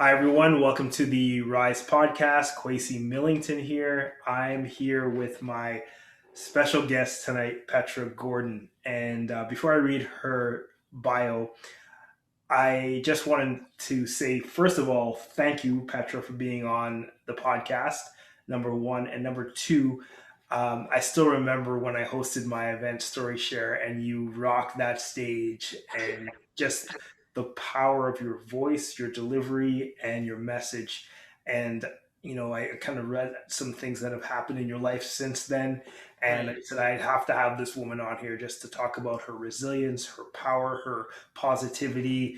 Hi, everyone. Welcome to the Rise podcast. Kwesi Millington here. I'm here with my special guest tonight, Petra Gordon. And before I read her bio, I just wanted to say, first of all, thank you, Petra, for being on the podcast, number one. And number two, I still remember when I hosted my event, StoryShare, and you rocked that stage and just the power of your voice, your delivery, and your message. And, I kind of read some things that have happened in your life since then. And I Right. said, I have to have this woman on here just to talk about her resilience, her power, her positivity,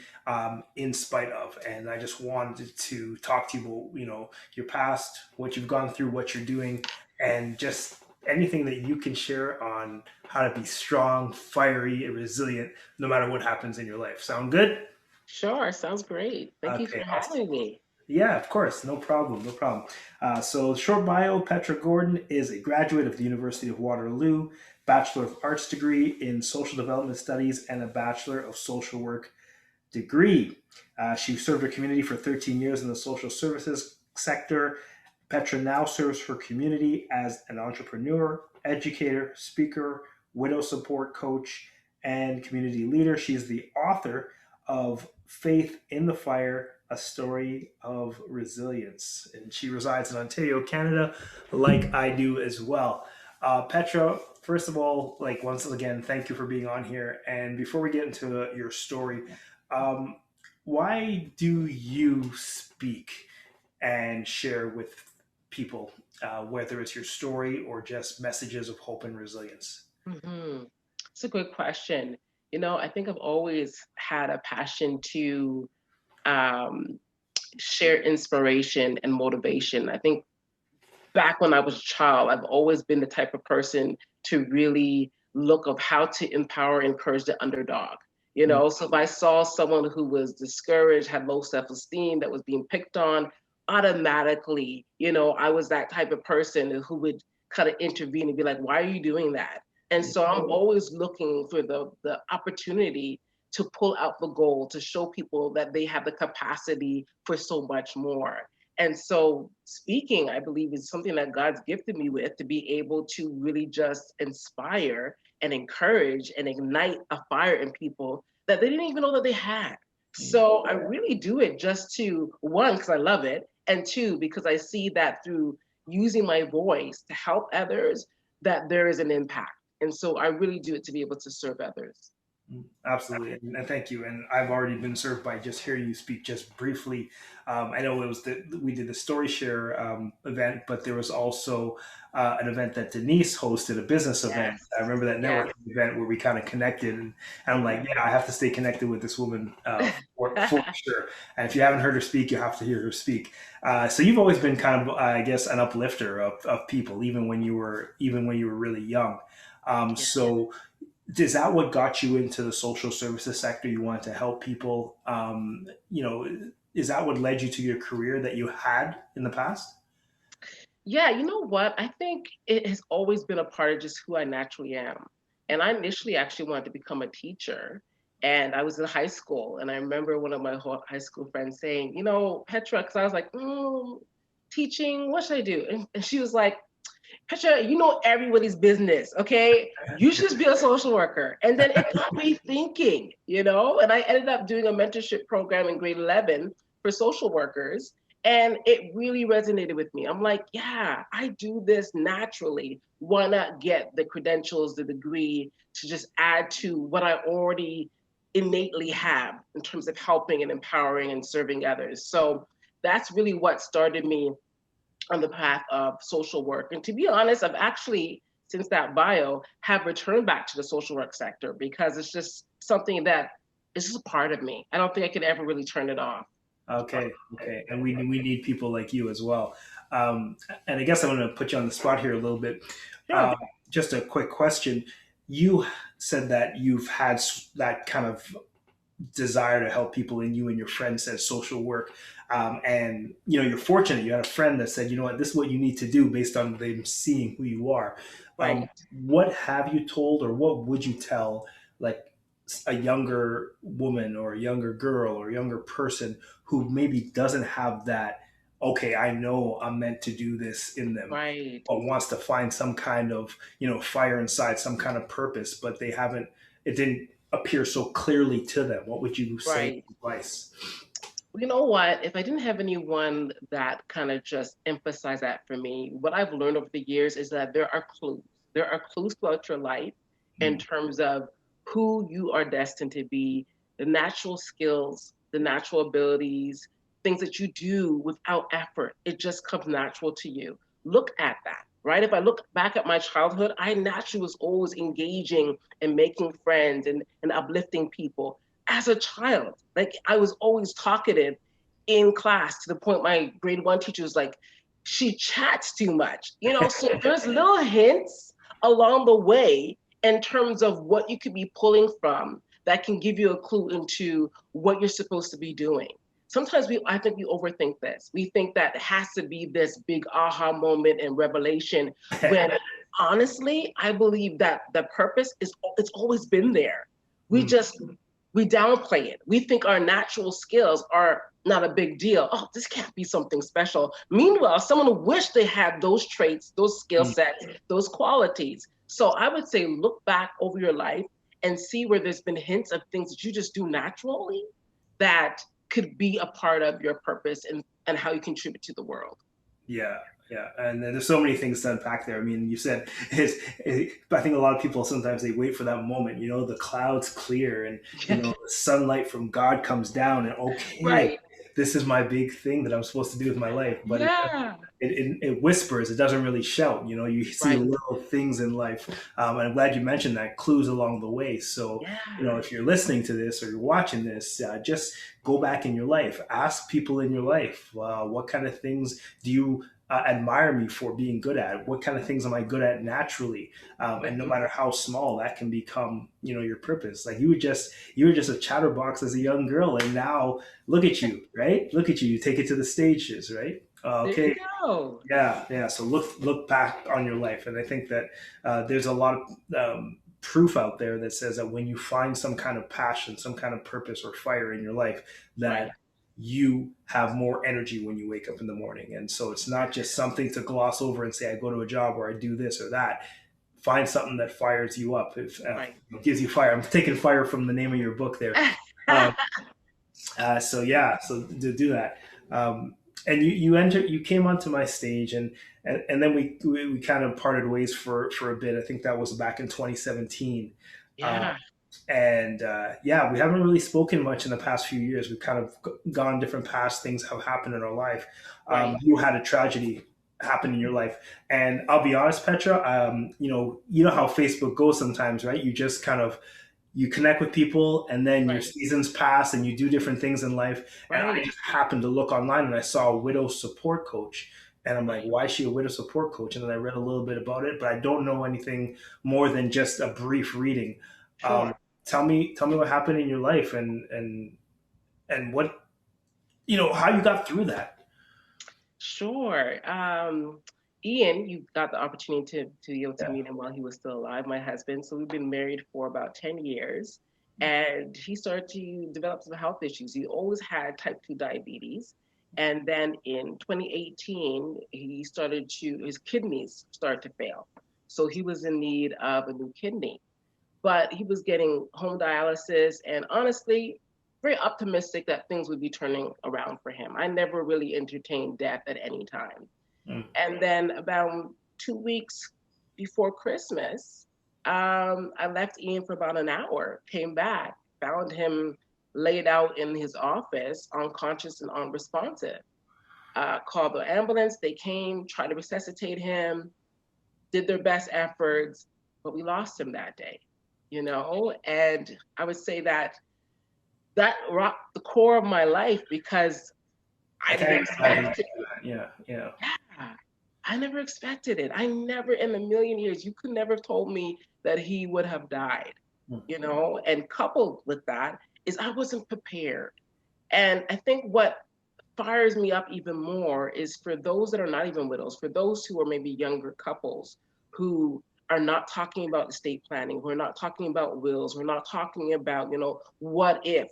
in spite of. And I just wanted to talk to you about, your past, what you've gone through, what you're doing, and just anything that you can share on how to be strong, fiery, and resilient, no matter what happens in your life. Sound good? Sure. Sounds great. Thank you Okay, for awesome. having me. Yeah, of course. No problem. No problem. So, short bio, Petra Gordon is a graduate of the University of Waterloo, Bachelor of Arts degree in Social Development Studies, and a Bachelor of Social Work degree. She served her community for 13 years in the social services sector. Petra now serves her community as an entrepreneur, educator, speaker, widow support coach, and community leader. She's the author of Faith in the Fire, a story of resilience. And she resides in Ontario, Canada, like I do as well. Petra, first of all, once again, thank you for being on here. And before we get into your story, um, why do you speak and share with people, whether it's your story or just messages of hope and resilience? hmm It's a good question. I think I've always had a passion to um, share inspiration and motivation. I think back when I was a child, I've always been the type of person to really look of how to empower and encourage the underdog. Mm. So if I saw someone who was discouraged, had low self-esteem, that was being picked on, automatically, I was that type of person who would kind of intervene and be like, why are you doing that? And so I'm always looking for the opportunity to pull out the goal, to show people that they have the capacity for so much more. And so, speaking, I believe, is something that God's gifted me with to be able to really just inspire and encourage and ignite a fire in people that they didn't even know that they had. So, I really do it just to, one, because I love it, and two, because I see that through using my voice to help others, that there is an impact. And so, I really do it to be able to serve others. Absolutely, and thank you. And I've already been served by just hearing you speak just briefly. I know it was we did the Story Share event, but there was also an event that Denise hosted, a business event. Yes. I remember that Yes. networking event where we kind of connected, and I'm like, Right. yeah, I have to stay connected with this woman for sure. And if you haven't heard her speak, you have to hear her speak. So you've always been kind of, I guess, an uplifter of people, even when you were really young. Yeah. So is that what got you into the social services sector? You wanted to help people. Is that what led you to your career that you had in the past? Yeah, you know what? I think it has always been a part of just who I naturally am. And I initially actually wanted to become a teacher. And I was in high school. And I remember one of my high school friends saying, Petra, because I was like, teaching, what should I do? And she was like, Petra, you know everybody's business, okay? You should just be a social worker. And then it got me thinking. And I ended up doing a mentorship program in grade 11 for social workers. And it really resonated with me. I'm like, yeah, I do this naturally. Why not get the credentials, the degree to just add to what I already innately have in terms of helping and empowering and serving others? So that's really what started me on the path of social work. And to be honest, I've actually, since that bio, have returned back to the social work sector because it's just something that is just a part of me. I don't think I could ever really turn it off. Okay, okay, and we need people like you as well. Um, and I guess I'm going to put you on the spot here a little bit. Sure. Um, just a quick question. You said that you've had that kind of desire to help people, and you and your friend said social work, and you're fortunate you had a friend that said, you know what, this is what you need to do based on them seeing who you are. Right. What have you told, or what would you tell, like, a younger woman or a younger girl or a younger person who maybe doesn't have that, okay, I know I'm meant to do this in them, Right. but wants to find some kind of, fire inside, some kind of purpose, but they haven't, it didn't appear so clearly to them. What would you say Right. advice? You know what? If I didn't have anyone that kind of just emphasized that for me, what I've learned over the years is that there are clues. There are clues throughout your life in Mm, terms of who you are destined to be, the natural skills, the natural abilities, things that you do without effort. It just comes natural to you. Look at that, right? If I look back at my childhood, I naturally was always engaging and making friends and uplifting people as a child. Like I was always talkative in class to the point my grade one teacher was like, she chats too much. So there's little hints along the way in terms of what you could be pulling from that can give you a clue into what you're supposed to be doing. Sometimes I think we overthink this. We think that it has to be this big aha moment and revelation when honestly, I believe that the purpose it's always been there. We mm, just we downplay it. We think our natural skills are not a big deal. Oh, this can't be something special. Meanwhile, someone wish they had those traits, those skill mm. sets, those qualities. So I would say look back over your life and see where there's been hints of things that you just do naturally that could be a part of your purpose and how you contribute to the world. Yeah, yeah, and there's so many things to unpack there. I mean, you said I think a lot of people sometimes they wait for that moment. The clouds clear, and the sunlight from God comes down, and okay, Right. this is my big thing that I'm supposed to do with my life. But Yeah. it whispers. It doesn't really shout. You see Right. little things in life, and I'm glad you mentioned that clues along the way. So Yeah. if you're listening to this or you're watching this, just go back in your life, ask people in your life, what kind of things do you admire me for being good at? What kind of things am I good at naturally? And no Mhm. matter how small, that can become, your purpose. Like you were just a chatterbox as a young girl, and now look at you, right? Look at you. You take it to the stages, right? There you Okay. go. Yeah, yeah. So look back on your life, and I think that there's a lot of proof out there that says that when you find some kind of passion, some kind of purpose or fire in your life, that Right. you have more energy when you wake up in the morning. And so it's not just something to gloss over and say I go to a job or I do this or that. Find something that fires you up. If Right. gives you fire. I'm taking fire from the name of your book there. Um, so yeah, so to do that, and you came onto my stage, and then we kind of parted ways for a bit. I think that was back in 2017, uh, Yeah. and yeah, we haven't really spoken much in the past few years. We've kind of gone different paths. Things have happened in our life. Right. You had a tragedy happen in your life, and I'll be honest, Petra. You know how Facebook goes sometimes, right? You just kind of you connect with people, and then your Right. seasons pass and you do different things in life, and I Right. just happened to look online and I saw a widow support coach, and I'm like, Right. why is she a widow support coach? And then I read a little bit about it, but I don't know anything more than just a brief reading. um, Sure. tell me what happened in your life, and what, how you got through that. Sure. Ian, you got the opportunity to be able to Yeah. meet him while he was still alive, my husband. So we've been married for about 10 years. And he started to develop some health issues. He always had type 2 diabetes. And then in 2018, his kidneys started to fail. So he was in need of a new kidney, but he was getting home dialysis and honestly, very optimistic that things would be turning around for him. I never really entertained death at any time. Mm. And then about 2 weeks before Christmas, I left Ian for about an hour, came back, found him laid out in his office, unconscious and unresponsive. Called the ambulance. They came, tried to resuscitate him, did their best efforts, but we lost him that day. And I would say that rocked the core of my life because I I didn't can't imagine expect it. that. Yeah, yeah. Yeah, I never expected it. I never in a million years, you could never have told me that he would have died. And coupled with that is I wasn't prepared. And I think what fires me up even more is for those that are not even widows, for those who are maybe younger couples who are not talking about estate planning. We're not talking about wills. We're not talking about, what if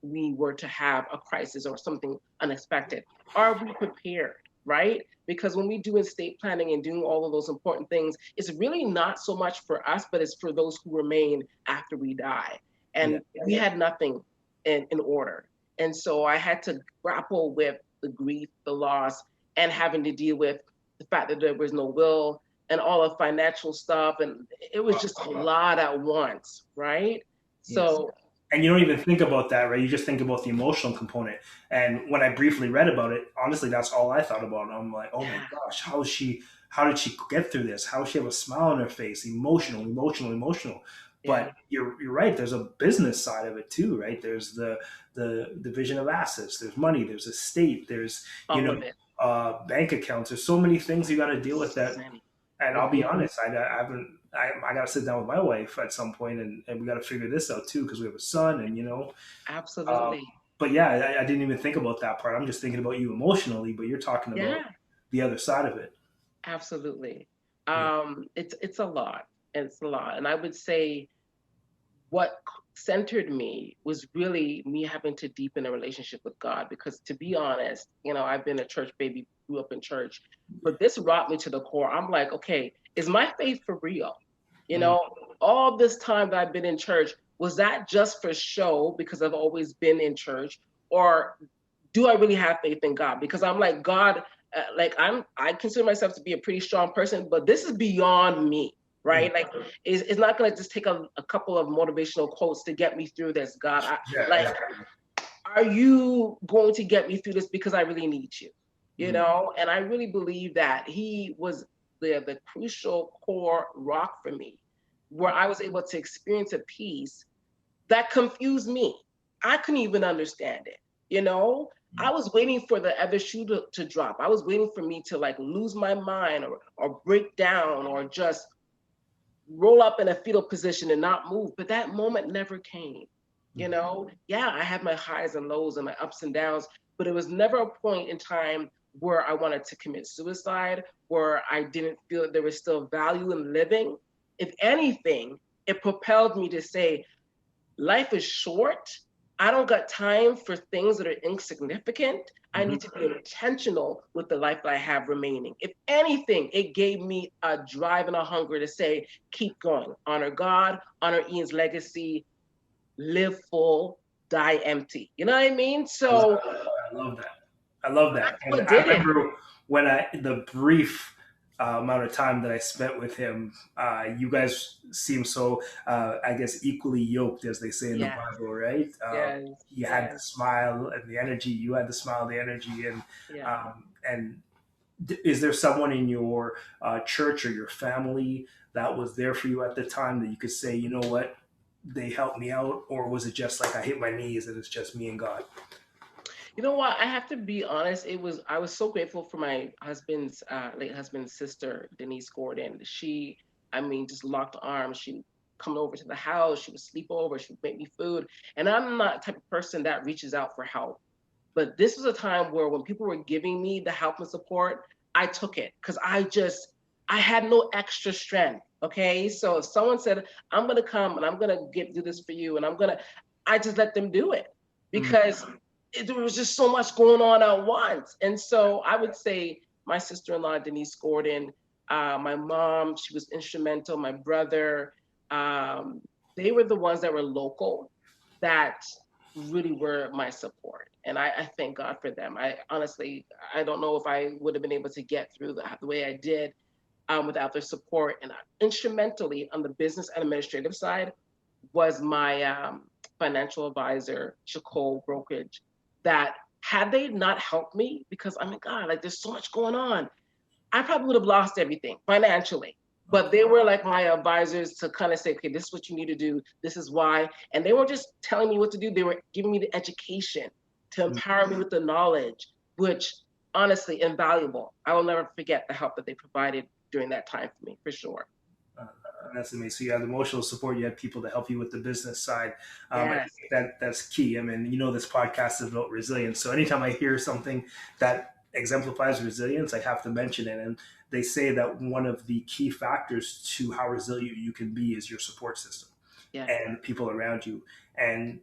we were to have a crisis or something unexpected? Are we prepared? Right? Because when we do estate planning and doing all of those important things, it's really not so much for us, but it's for those who remain after we die. Yeah. And we had nothing in order. And so I had to grapple with the grief, the loss, and having to deal with the fact that there was no will and all the financial stuff. And it was just a lot at once, right? Yes. So, And you don't even think about that, right? You just think about the emotional component. And when I briefly read about it, honestly, that's all I thought about. And I'm like, oh my yeah, gosh, how did she get through this? How does she have a smile on her face? Emotional, emotional, emotional. yeah, But you're right. There's a business side of it too, right? There's the division of assets. There's money. There's estate. There's all of it. bank accounts. There's so many things you got to deal with So that. many. And I'll be Mhm. honest, I haven't. I got to sit down with my wife at some point, and we got to figure this out too because we have a son, and uh, Absolutely. but yeah, I didn't even think about that part. I'm just thinking about you emotionally, but you're talking about Yeah, the other side of it. absolutely. Yeah. It's a lot. It's a lot. And I would say what centered me was really me having to deepen a relationship with God. Because to be honest, I've been a church baby, grew up in church, but this rocked me to the core. I'm like, okay, is my faith for real? You Mm, know, all this time that I've been in church, was that just for show because I've always been in church? Or do I really have faith in God? Because I'm like, God, I consider myself to be a pretty strong person, but this is beyond me, mm. right? Like, it's not going to just take a couple of motivational quotes to get me through this. God, Yeah, like, yeah. are you going to get me through this because I really need you? Mm, And I really believe that He was the crucial core rock for me, where I was able to experience a peace that confused me. I couldn't even understand it. You know, I mm, was waiting for the other shoe to drop. I was waiting for me to like lose my mind or break down or just roll up in a fetal position and not move. But that moment never came. mm. Yeah, I had my highs and lows and my ups and downs, but it was never a point in time where I wanted to commit suicide, where I didn't feel that there was still value in living. If anything, it propelled me to say, life is short. I don't got time for things that are insignificant. I Mhm. need to be intentional with the life that I have remaining. If anything, it gave me a drive and a hunger to say, keep going, honor God, honor Ian's legacy, live full, die empty. You know what I mean? I love, So I love that. I love that. that's And what I did it. remember when the brief amount of time that I spent with him, you guys seem so, I guess, equally yoked, as they say in the Yes, Bible, right? yes, He had the yes, smile and the energy. You had the smile, the energy, yeah. and is there someone in your church or your family that was there for you at the time that you could say, you know what, they helped me out, or was it just like I hit my knees and it's just me and God? You know what? I have to be honest. I was so grateful for my husband's late husband's sister, Denise Gordon. She, I mean, just locked arms. She would come over to the house. She would sleep over. She would make me food. And I'm not the type of person that reaches out for help. But this was a time where when people were giving me the help and support, I took it because I had no extra strength. Okay, so if someone said, "I'm gonna come and I'm gonna do this for you," and I just let them do it Mm, because there was just so much going on at once. And so I would say my sister-in-law Denise Gordon, my mom, she was instrumental. My brother, um, they were the ones that were local that really were my support. And I thank God for them. I honestly, I don't know if I would have been able to get through the way I did without their support. And instrumentally on the business and administrative side was my financial advisor, Chacole Brokerage, that had they not helped me, because I mean, God, like there's so much going on, I probably would have lost everything financially. But they were like my advisors to kind of say, okay, this is what you need to do. This is why. And they weren't just telling me what to do. They were giving me the education to mm. empower me with the knowledge, which honestly invaluable. I will never forget the help that they provided during that time for me, for sure. Uh, that's amazing. So you had emotional support. You had people to help you with the business side. I Yes. think that's key. I mean, this podcast is about resilience. So anytime I hear something that exemplifies resilience, I have to mention it. And they say that one of the key factors to how resilient you can be is your support system Yeah. and the people around you. And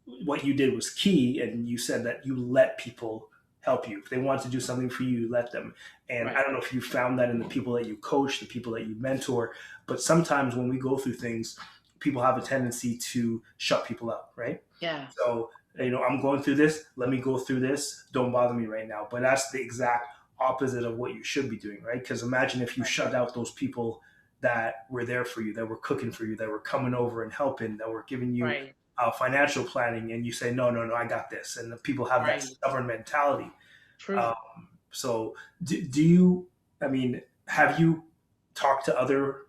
what you did was key, and you said that you let people help you. If they want to do something for you, you let them. And I Right. don't know if you found that in the people that you coach, the people that you mentor, but sometimes when we go through things, people have a tendency to shut people out, right? Yeah. So, I'm going through this, let me go through this, don't bother me right now. But that's the exact opposite of what you should be doing, right? Because imagine if you Right. shut out those people that were there for you, that were cooking for you, that were coming over and helping, that were giving you Right. financial planning, and you say, no, no, no, I got this. And the people have that Right. stubborn mentality. True. Um, so, do you, I mean, have you talked to other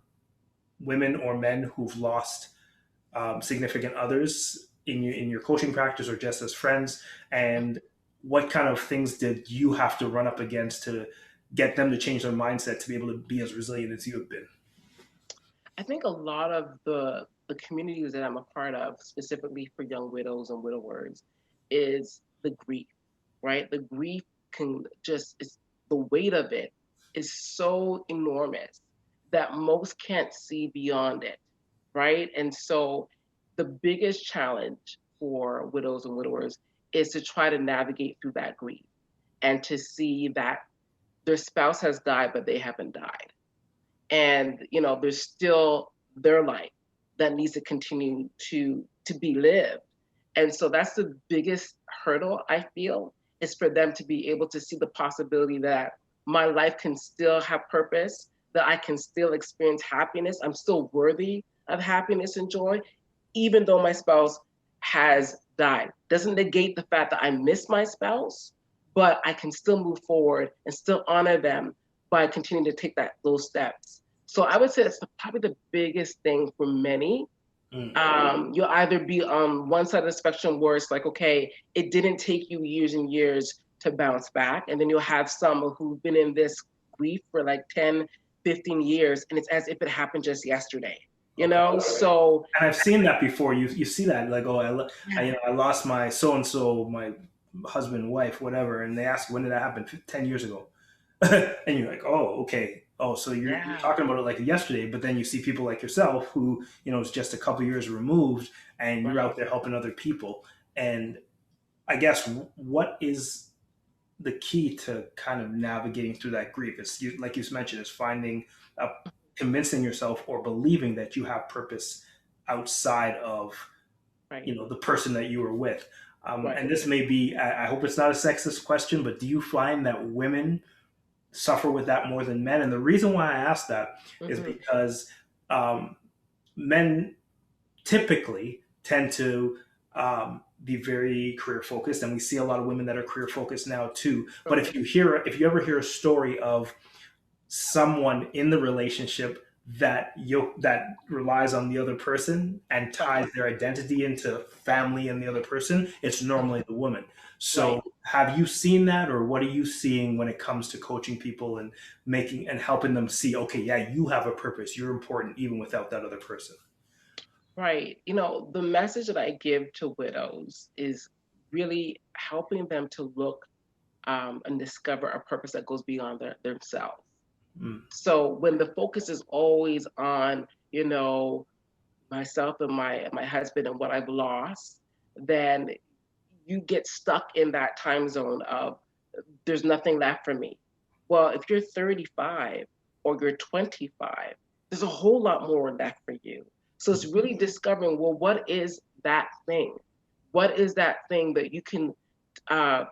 women or men who've lost significant others in your coaching practice or just as friends? And what kind of things did you have to run up against to get them to change their mindset to be able to be as resilient as you have been? I think a lot of the communities that I'm a part of, specifically for young widows and widowers, is the grief, right? The grief can just is the weight of it is so enormous that most can't see beyond it, right? And so the biggest challenge for widows and widowers is to try to navigate through that grief and to see that their spouse has died, but they haven't died, and there's still their life that needs to continue to be lived. And so that's the biggest hurdle, I feel, is for them to be able to see the possibility that my life can still have purpose, that I can still experience happiness, I'm still worthy of happiness and joy, even though my spouse has died. Doesn't negate the fact that I miss my spouse, but I can still move forward and still honor them by continuing to take those steps. So I would say that's probably the biggest thing for many. Mm. You'll either be on one side of the spectrum where it's like, okay, it didn't take you years and years to bounce back. And then you'll have some who've been in this grief for like 10, 15 years, and it's as if it happened just yesterday, you Okay. know? So, And I've seen that before. You see that, like, oh, yeah, I lost my so and so, my husband, wife, whatever, and they ask, when did that happen? 10 years ago. And you're like, oh, okay. Oh, so you're yeah, talking about it like yesterday, but then you see people like yourself who, is just a couple years removed, and you're right. out there helping other people. And I guess what is the key to kind of navigating through that grief? It's like you mentioned, is finding, convincing yourself or believing that you have purpose outside of Right, the person that you were with. right. And this may be, I hope it's not a sexist question, but do you find that women suffer with that more than men? And the reason why I ask that is Hmm. because um, men typically tend to be very career focused, and we see a lot of women that are career focused now too. But True. if you ever hear a story of someone in the relationship that relies on the other person and ties Right, their identity into family and the other person, it's normally the woman. right. So have you seen that, or what are you seeing when it comes to coaching people and making and helping them see, okay, yeah, you have a purpose, you're important even without that other person? Right. The message that I give to widows is really helping them to look and discover a purpose that goes beyond themselves. Mm. So when the focus is always on, myself and my husband and what I've lost, then you get stuck in that time zone of there's nothing left for me. Well, if you're 35 or you're 25, there's a whole lot more left for you. So it's really discovering, well, what is that thing? What is that thing that you can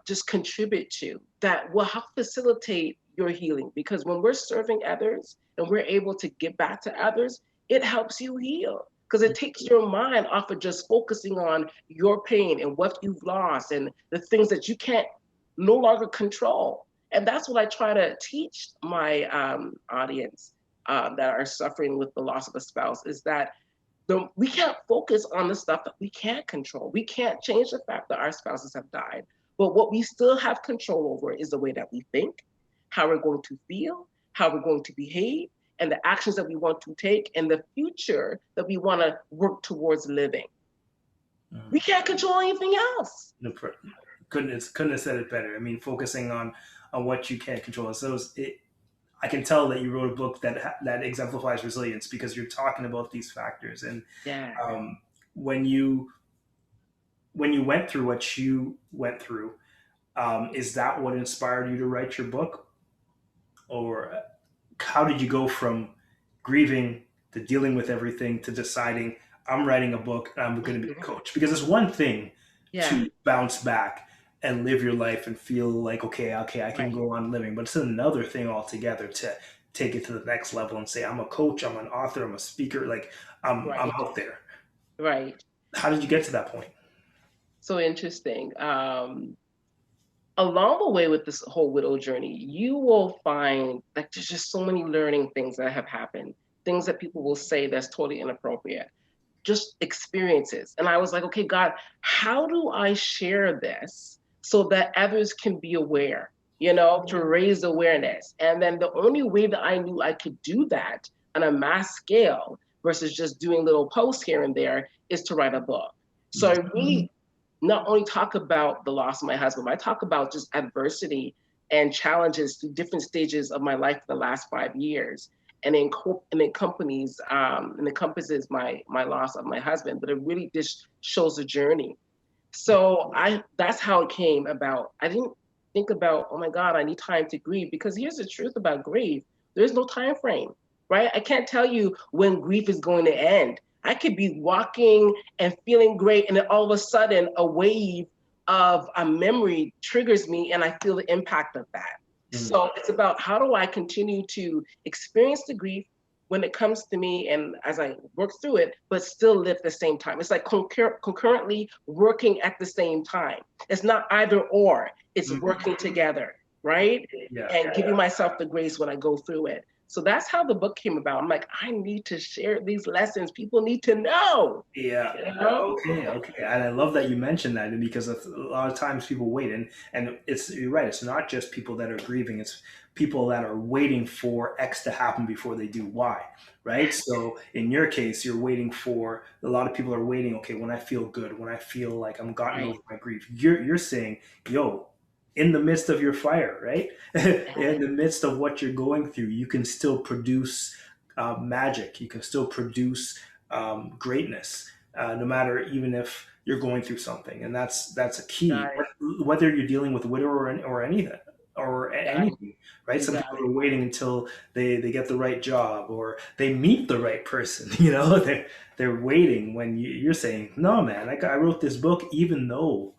just contribute to that will help facilitate your healing? Because when we're serving others and we're able to give back to others, it helps you heal because it takes your mind off of just focusing on your pain and what you've lost and the things that you can't no longer control. And that's what I try to teach my audience that are suffering with the loss of a spouse is that we can't focus on the stuff that we can't control. We can't change the fact that our spouses have died. But what we still have control over is the way that we think, how we're going to feel, how we're going to behave, and the actions that we want to take, and the future that we want to work towards living. We Mm. can't control anything else. No, couldn't have said it better. I mean, focusing on what you can't control. So I can tell that you wrote a book that exemplifies resilience because you're talking about these factors. And Yeah. um, when you went through what you went through, is that what inspired you to write your book, or how did you go from grieving to dealing with everything to deciding I'm writing a book and I'm going to be a coach? Because it's one thing Yeah. to bounce back and live your life and feel like okay, I can Right. go on living, but it's another thing altogether to take it to the next level and say I'm a coach, I'm an author, I'm a speaker, like I'm Right. out there. Right. How did you get to that point? So interesting. Along the way with this whole widow journey, you will find like there's just so many learning things that have happened, things that people will say that's totally inappropriate, just experiences. And I was like, okay, God, how do I share this so that others can be aware, to raise awareness? And then the only way that I knew I could do that on a mass scale versus just doing little posts here and there is to write a book. So I really not only talk about the loss of my husband, but I talk about just adversity and challenges through different stages of my life for the last 5 years. And and encompasses my loss of my husband, but it really just shows a journey. So that's how it came about. I didn't think about, oh my God, I need time to grieve, because here's the truth about grief. There's no time frame, right? I can't tell you when grief is going to end. I could be walking and feeling great, and then all of a sudden a wave of a memory triggers me and I feel the impact of that. Mm. So it's about how do I continue to experience the grief when it comes to me and as I work through it, but still live at the same time. It's like concurrently working at the same time. It's not either or, it's working together, right? Yeah. And giving myself the grace when I go through it. So that's how the book came about. I'm like, I need to share these lessons. People need to know. Yeah. You know? Okay. And I love that you mentioned that because a lot of times people wait, and you're right. It's not just people that are grieving; it's people that are waiting for X to happen before they do Y. Right. So in your case, you're waiting for a lot of people are waiting. Okay, when I feel good, when I feel like I'm gotten Right. over my grief, you're saying, yo. In the midst of your fire, right? In the midst of what you're going through, you can still produce magic. You can still produce greatness, no matter even if you're going through something, and that's a key. Got it. Whether you're dealing with a widow or anything Got it. anything, right? You Some got people it. are waiting until they get the right job or they meet the right person. They're waiting when you're saying, no, man, I wrote this book even though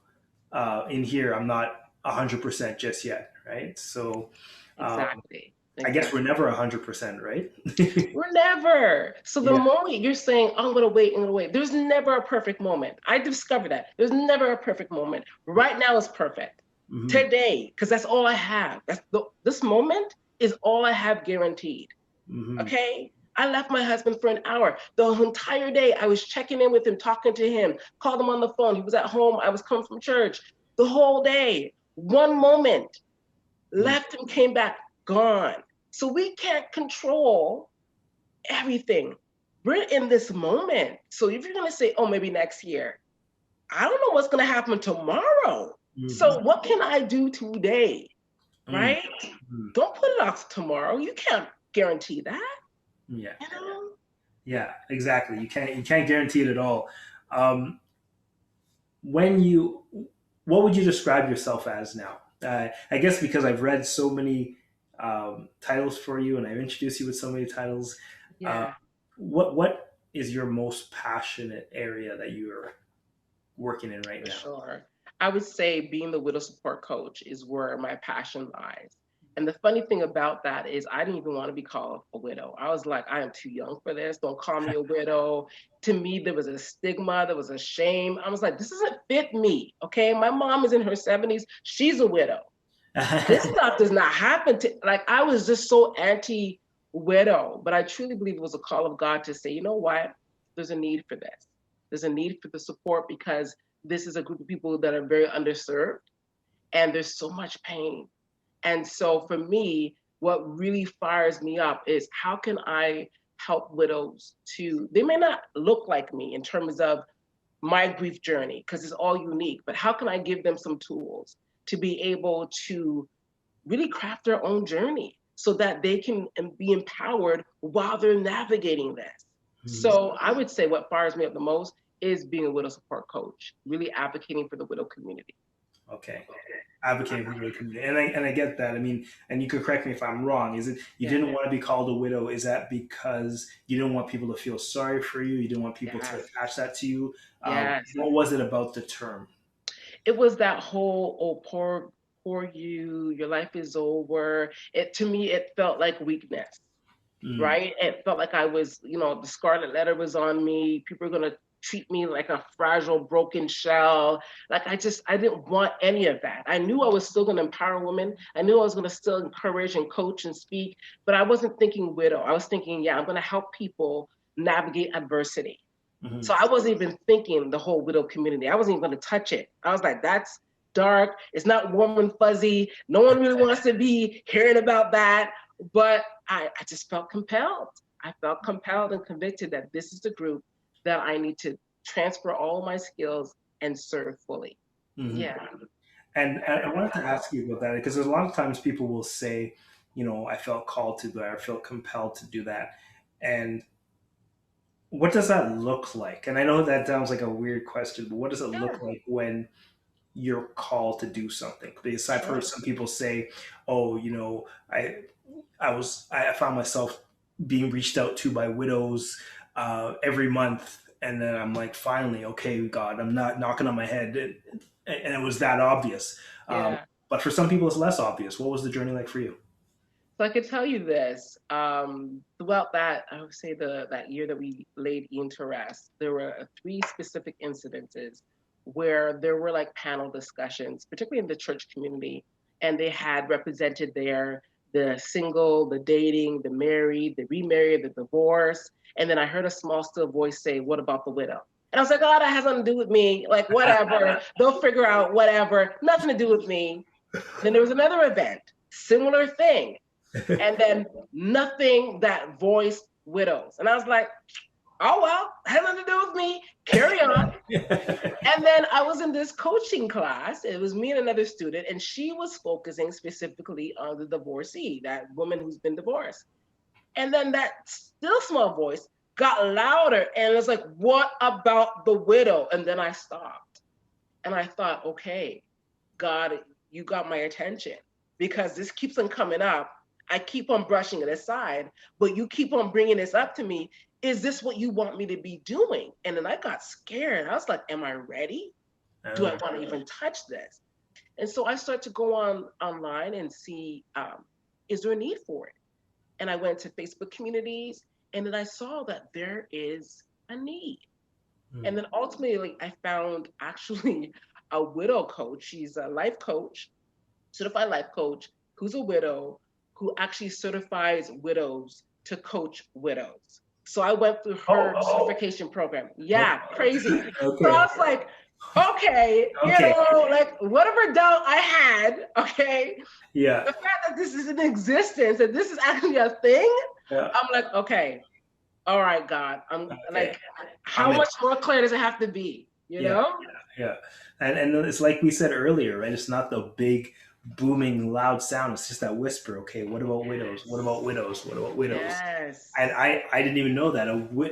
in here I'm not 100% just yet, right? So Exactly. I guess we're Exactly. never 100%, right? We're never. So the Yeah. moment you're saying, I'm going to wait, I'm going to wait, there's never a perfect moment. I discovered that. There's never a perfect moment. Right now is perfect. Hmm. Today, because that's all I have. This moment is all I have guaranteed. Hmm. Okay? I left my husband for an hour. The entire day, I was checking in with him, talking to him, called him on the phone. He was at home. I was coming from church the whole day. One moment, left and came back, gone. So we can't control everything. We're in this moment. So if you're going to say, oh, maybe next year, I don't know what's going to happen tomorrow. Hmm. So what can I do today? Mm. Right? Mm. Don't put it off tomorrow. You can't guarantee that, Yeah. you know? Yeah, exactly. You can't guarantee it at all. Um, when you what would you describe yourself as now? I guess because I've read so many titles for you and I've introduced you with so many titles. Uh, Yeah, what is your most passionate area that you're working in right for now? sure. I would say being the widow support coach is where my passion lies. And the funny thing about that is I didn't even want to be called a widow. I was like, I am too young for this. Don't call me a widow. To me, there was a stigma, there was a shame. I was like, this doesn't fit me. Okay. My mom is in her 70s. She's a widow. This stuff does not happen to, like, I was just so anti widow, but I truly believe it was a call of God to say, you know what? There's a need for this. There's a need for the support because this is a group of people that are very underserved and there's so much pain. And so for me, what really fires me up is how can I help widows to, they may not look like me in terms of my grief journey because it's all unique, but how can I give them some tools to be able to really craft their own journey so that they can be empowered while they're navigating this. Mhm. So I would say what fires me up the most is being a widow support coach, really advocating for the widow community. Okay. Advocating for the community, and I get that. I mean, and you could correct me if I'm wrong. Is it you Yeah. didn't want to be called a widow? Is that because you didn't want people to feel sorry for you? You didn't want people to Yes. attach that to you? Yes. What was it about the term? It was that whole, oh, poor you, your life is over. It to me, it felt like weakness. Mm, Right? It felt like I was, the scarlet letter was on me. People were going to treat me like a fragile, broken shell. Like I didn't want any of that. I knew I was still going to empower women. I knew I was going to still encourage and coach and speak, but I wasn't thinking widow. I was thinking, yeah, I'm going to help people navigate adversity. mhm. So I wasn't even thinking the whole widow community. I wasn't even going to touch it. I was like, that's dark. It's not warm and fuzzy. No one really wants to be hearing about that. But I just felt compelled. I felt compelled and convicted that this is the group that I need to transfer all my skills and serve fully. Mhm. Yeah. And I wanted to ask you about that because there's a lot of times people will say, I felt called to that, I felt compelled to do that. And what does that look like? And I know that sounds like a weird question, but what does it look Yeah. like when you're called to do something? Because I've heard Sure. some people say, "Oh, I found myself being reached out to by widows every month." And then I'm like, finally, okay, God, I'm not knocking on my head. And it was that obvious. Yeah. But for some people, it's less obvious. What was the journey like for you? So I could tell you this. Throughout that, I would say that year that we laid Ian to rest, there were three specific incidences where there were like panel discussions, particularly in the church community, and they had represented there the single, the dating, the married, the remarried, the divorce, and then I heard a small still voice say, "What about the widow?" And I was like, "Oh, that has nothing to do with me. Like, whatever. They'll figure out whatever. Nothing to do with me." Then there was another event, similar thing, and then nothing that voiced widows. And I was like, oh, well, has nothing to do with me. Carry on. And then I was in this coaching class. It was me and another student, and she was focusing specifically on the divorcee, that woman who's been divorced. And then that still small voice got louder, and it was like, what about the widow? And then I stopped. And I thought, okay, God, you got my attention because this keeps on coming up. I keep on brushing it aside, but you keep on bringing this up to me. Is this what you want me to be doing? And then I got scared. I was like, am I ready? Do I Uh, want to even touch this? And so I started to go online and see, is there a need for it? And I went to Facebook communities, and then I saw that there is a need. And mm, then ultimately, I found actually a widow coach. She's a life coach, certified life coach, who's a widow, who actually certifies widows to coach widows. So I went through her certification program. Yeah, crazy. So I okay. was like, okay, Okay. like whatever doubt I had, okay, Yeah. the fact that this is in existence and this is actually a thing, Yeah. I'm like, okay, all right, God, I'm Okay. like, I'm how in. much more clear does it have to be? You Yeah. know? Yeah. And it's like we said earlier, right? It's not the big, booming, loud sound. It's just that whisper. Okay. What about widows? What Yes. about widows? What about widows? Yes. And I didn't even know that.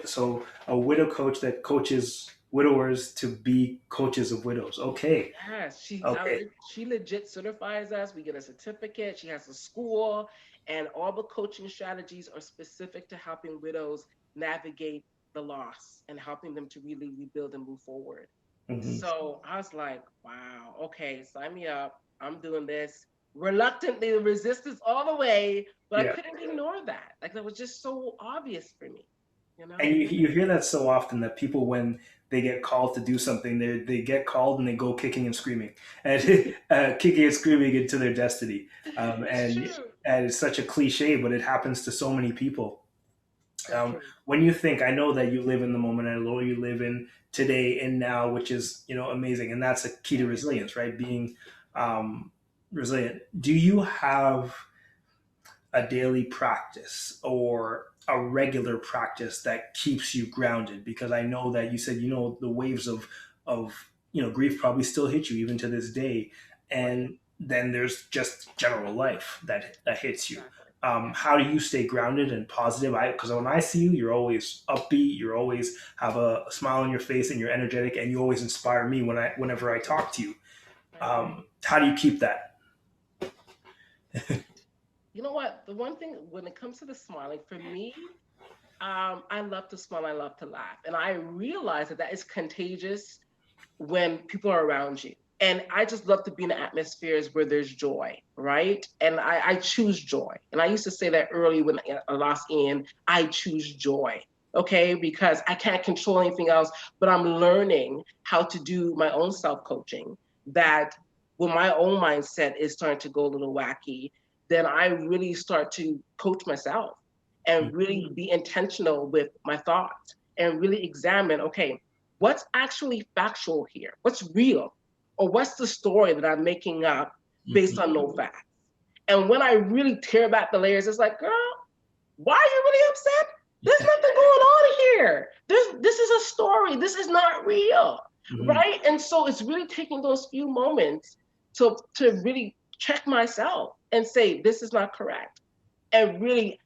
So a widow coach that coaches widowers to be coaches of widows. Okay. Yes. Okay. She legit certifies us. We get a certificate. She has a school, and all the coaching strategies are specific to helping widows navigate the loss and helping them to really rebuild and move forward. Hmm. So I was like, wow, okay, sign me up. I'm doing this. Reluctantly, the resistance all the way, but I Yeah. couldn't ignore that. Like that was just so obvious for me, you know? And you hear that so often that people, when they get called to do something, they get called and they go kicking and screaming and kicking and screaming into their destiny. It's true. And it's such a cliche, but it happens to so many people. So true. When you think, I know that you live in the moment, I know you live in today and now, which is amazing, and that's a key to resilience, right? Being resilient. Do you have a daily practice or a regular practice that keeps you grounded? Because I know that you said, the waves of grief probably still hit you even to this day, Right. and then there's just general life that hits you. Exactly. How do you stay grounded and positive? Because when I see you, you're always upbeat. You always have a smile on your face, and you're energetic, and you always inspire me whenever I talk to you. Right. How do you keep that? You know what? The one thing when it comes to the smiling, for me, I love to smile. I love to laugh, and I realize that that is contagious when people are around you. And I just love to be in atmospheres where there's joy, right? And I choose joy. And I used to say that early when I lost Ian, I choose joy, okay? Because I can't control anything else, but I'm learning how to do my own self coaching. That when my own mindset is starting to go a little wacky, then I really start to coach myself and really be intentional with my thoughts and really examine, okay, what's actually factual here? What's real? Or what's the story that I'm making up based on no facts? And when I really tear back the layers, it's like, girl, why are you really upset? There's nothing going on here. This is a story. This is not real. Mm-hmm. Right. And so it's really taking those few moments to really check myself and say, this is not correct. And really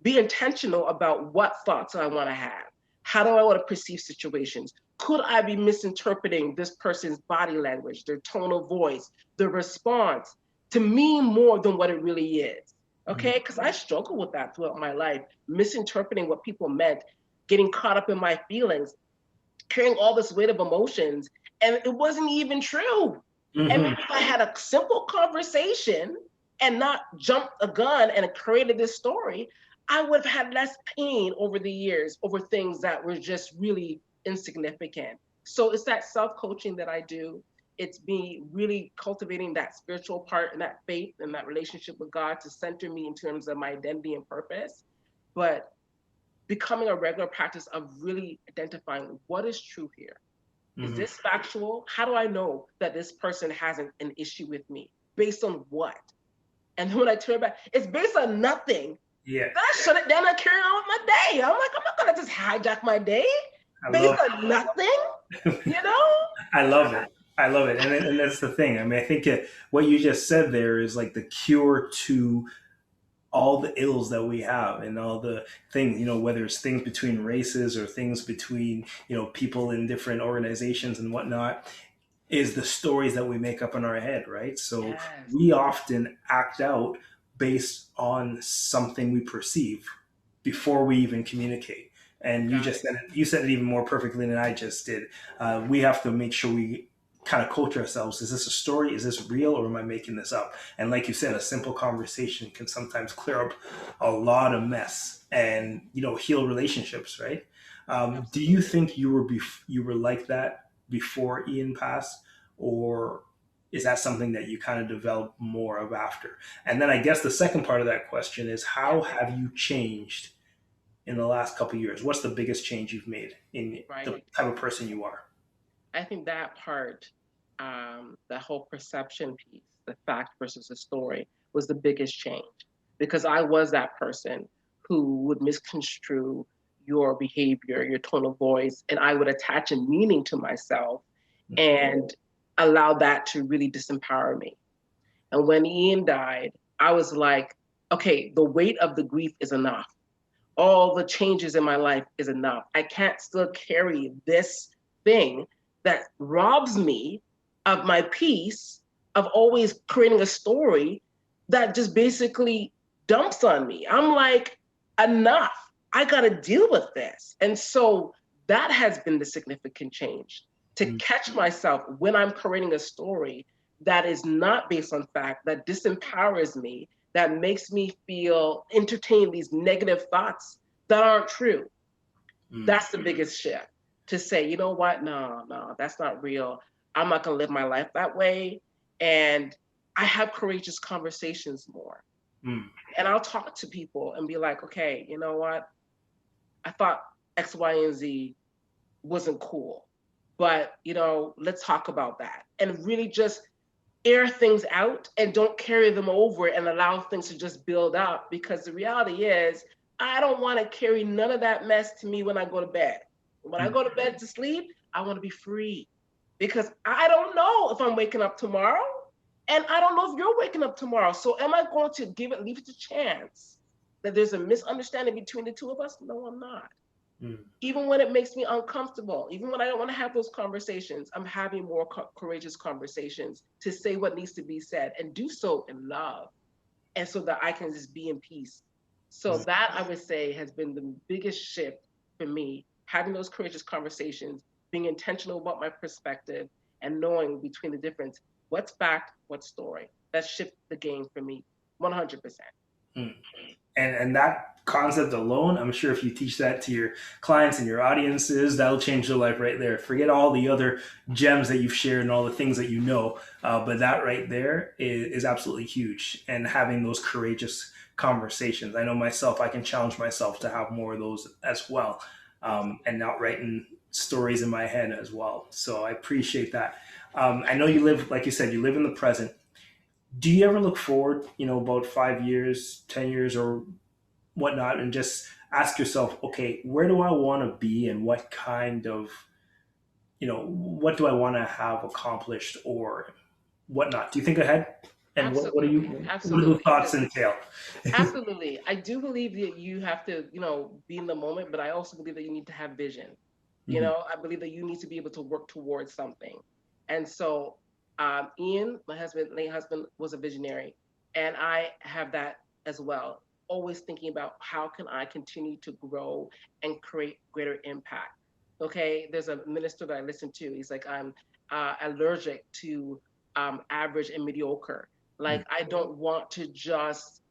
be intentional about what thoughts I want to have. How do I want to perceive situations? Could I be misinterpreting this person's body language, their tone of voice, their response to mean more than what it really is? Okay, because I struggle with that throughout my life, misinterpreting what people meant, getting caught up in my feelings, carrying all this weight of emotions, and it wasn't even true. And Mm-hmm. maybe if I had a simple conversation and not jumped a gun and created this story, I would have had less pain over the years over things that were just really insignificant. So it's that self coaching that I do. It's me really cultivating that spiritual part and that faith and that relationship with God to center me in terms of my identity and purpose. But becoming a regular practice of really identifying what is true here. Is Mm-hmm. this factual? How do I know that this person has an issue with me? Based on what? And when I turn back, it's based on nothing. Yeah, Then I shut it down and carry on with my day. I'm like, I'm not gonna just hijack my day I based love on nothing, you know? I love it. I love it, and that's the thing. I mean, I think what you just said there is like the cure to all the ills that we have and all the things, whether it's things between races or things between, people in different organizations and whatnot, is the stories that we make up in our head, right? So Yes. we often act out based on something we perceive before we even communicate. You And got it. you said it even more perfectly than I just did. We have to make sure we kind of coach ourselves. Is this a story? Is this real, or am I making this up? And like you said, a simple conversation can sometimes clear up a lot of mess and heal relationships, right? Do you Absolutely. think you were like that before Ian passed, or is that something that you kind of developed more of after? And then I guess the second part of that question is, Yeah. how have you changed in the last couple of years? What's the biggest change you've made in the Right. type of person you are? I think that part, the whole perception piece, the fact versus the story, was the biggest change because I was that person who would misconstrue your behavior, your tone of voice, and I would attach a meaning to myself and allow that to really disempower me. And when Ian died, I was like, okay, the weight of the grief is enough. All the changes in my life is enough. I can't still carry this thing that robs me of my peace, of always creating a story that just basically dumps on me. I'm like, enough. I got to deal with this. And so that has been the significant change to catch myself when I'm creating a story that is not based on fact, that disempowers me, that makes me feel entertain these negative thoughts that aren't true. Mm, That's the biggest shift to say, you know what? No, no, that's not real. I'm not going to live my life that way. And I have courageous conversations more. mm, And I'll talk to people and be like, okay, you know what? I thought X, Y, and Z wasn't cool. But, let's talk about that. And really just air things out and don't carry them over and allow things to just build up. Because the reality is, I don't want to carry none of that mess to me when I go to bed. When I Mm. go to bed to sleep, I want to be free because I don't know if I'm waking up tomorrow. And I don't know if you're waking up tomorrow. So am I going to leave it to chance that there's a misunderstanding between the two of us? No, I'm not. Mm. Even when it makes me uncomfortable, even when I don't want to have those conversations, I'm having more courageous conversations to say what needs to be said and do so in love. And so that I can just be in peace. So that I would say has been the biggest shift for me, having those courageous conversations, being intentional about my perspective and knowing between the difference, what's fact, what's story. That shifted the game for me 100%. Mm. And that concept alone, I'm sure if you teach that to your clients and your audiences, that'll change their life right there. Forget all the other gems that you've shared and all the things that you know, but that right there is absolutely huge. And having those courageous conversations, I know myself, I can challenge myself to have more of those as well, and not writing stories in my head as well. So I appreciate that. I know you live, like you said, you live in the present. Do you ever look forward, about 5 years, 10 years, or whatnot, and just ask yourself, okay, where do I want to be, and what kind of, what do I want to have accomplished, or whatnot? Do you think ahead? And Absolutely, what do those absolutely. thoughts entail? Absolutely. I do believe that you have to, be in the moment, but I also believe that you need to have vision. Mhm. I believe that you need to be able to work towards something. And so, Ian, my husband, late husband, was a visionary. And I have that as well. Always thinking about how can I continue to grow and create greater impact. Okay, there's a minister that I listen to. He's like, I'm allergic to average and mediocre. Like, I don't want to just,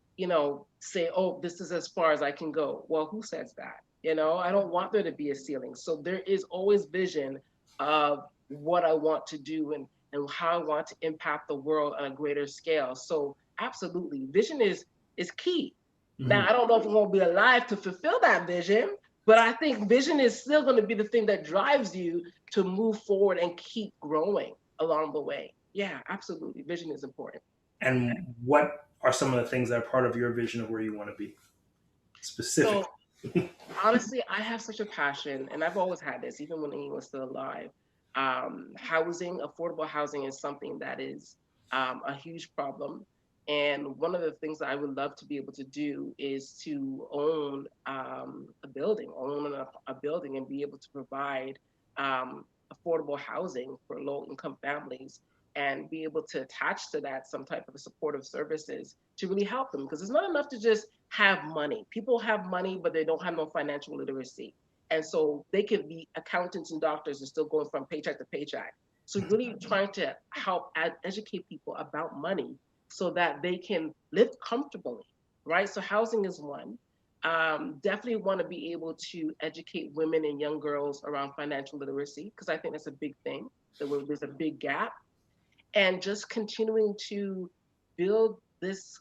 say, oh, this is as far as I can go. Well, who says that? I don't want there to be a ceiling. So there is always vision of what I want to do and how I want to impact the world on a greater scale. So absolutely, vision is key. Now, Mhm. I don't know if I'm going to be alive to fulfill that vision, but I think vision is still going to be the thing that drives you to move forward and keep growing along the way. Yeah, absolutely. Vision is important. And what are some of the things that are part of your vision of where you want to be So specifically? honestly, I have such a passion, and I've always had this, even when he was still alive. Housing, affordable housing is something that is a huge problem. And one of the things that I would love to be able to do is to own a building, own a building, and be able to provide affordable housing for low income families and be able to attach to that some type of supportive services to really help them. Because it's not enough to just have money. People have money, but they don't have no financial literacy. And so they can be accountants and doctors and still going from paycheck to paycheck. So really trying to help educate people about money so that they can live comfortably, right? So housing is one. Definitely want to be able to educate women and young girls around financial literacy because I think that's a big thing. There's a big gap, and just continuing to build this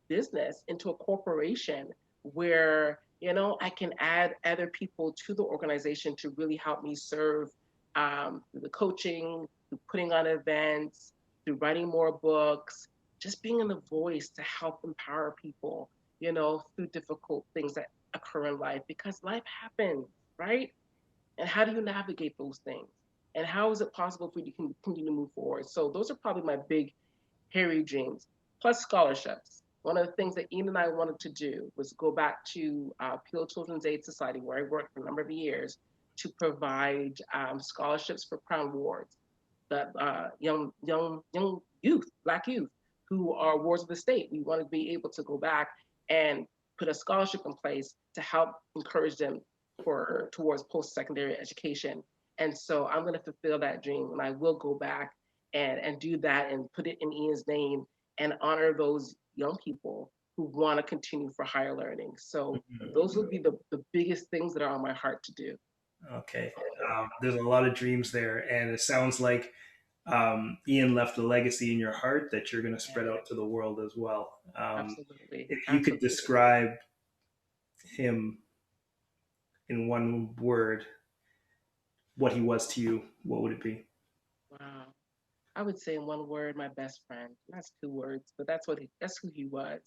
business into a corporation where I can add other people to the organization to really help me serve through the coaching, through putting on events, through writing more books, just being in the voice to help empower people, through difficult things that occur in life because life happens, right? And how do you navigate those things? And how is it possible for you to continue to move forward? So those are probably my big, hairy dreams, plus scholarships. One of the things that Ian and I wanted to do was go back to Peel Children's Aid Society, where I worked for a number of years, to provide scholarships for Crown Wards, that young youth, Black youth, who are wards of the state. We want to be able to go back and put a scholarship in place to help encourage them towards post-secondary education. And so I'm going to fulfill that dream, and I will go back and do that and put it in Ian's name and honor those young people who want to continue for higher learning. So those would be the biggest things that are on my heart to do. Okay. There's a lot of dreams there, and it sounds like Ian left a legacy in your heart that you're going to spread Yeah, out to the world as well. absolutely. If you could Absolutely. describe him in one word, what he was to you, what would it be? Wow. I would say in one word, my best friend. That's two words, but that's who he was.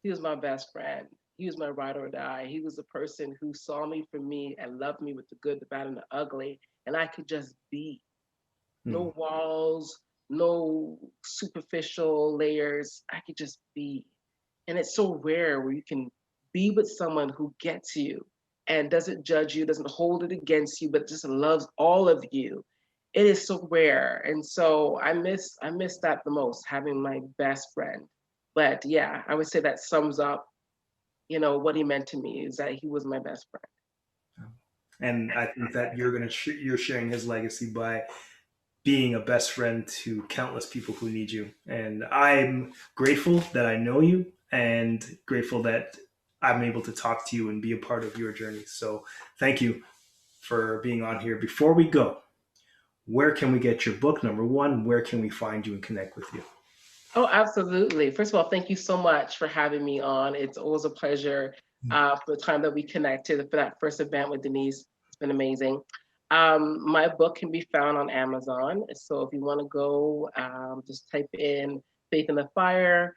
He was my best friend. He was my ride or die. He was the person who saw me for me and loved me with the good, the bad, and the ugly. And I could just be. Hmm. No walls, no superficial layers. I could just be. And it's so rare where you can be with someone who gets you and doesn't judge you, doesn't hold it against you, but just loves all of you. It is so rare. And so I miss that the most, having my best friend. But yeah, I would say that sums up, what he meant to me is that he was my best friend. And I think that you're sharing his legacy by being a best friend to countless people who need you. And I'm grateful that I know you and grateful that I'm able to talk to you and be a part of your journey. So thank you for being on here. Before we go, where can we get your book? Number one, where can we find you and connect with you? Oh, absolutely. First of all, thank you so much for having me on. It's always a pleasure for the time that we connected for that first event with Denise. It's been amazing. My book can be found on Amazon. So if you want to go, just type in Faith in the Fire.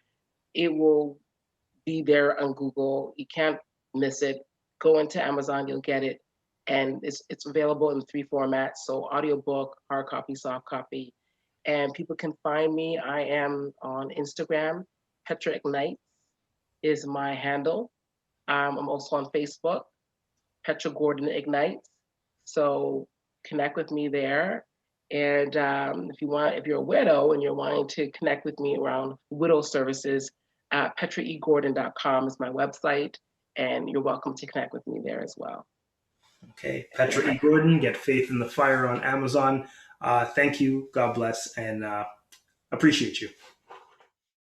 It will be there on Google. You can't miss it. Go into Amazon, you'll get it. And it's available in three formats. So audiobook, hard copy, soft copy. And people can find me. I am on Instagram. Petra Ignites is my handle. I'm also on Facebook, Petra Gordon Ignites. So connect with me there. And if you're a widow and you're wanting to connect with me around widow services, petraegordon.com is my website, and you're welcome to connect with me there as well. Okay, Petra E. Gordon, get Faith in the Fire on Amazon. Thank you. God bless, and appreciate you.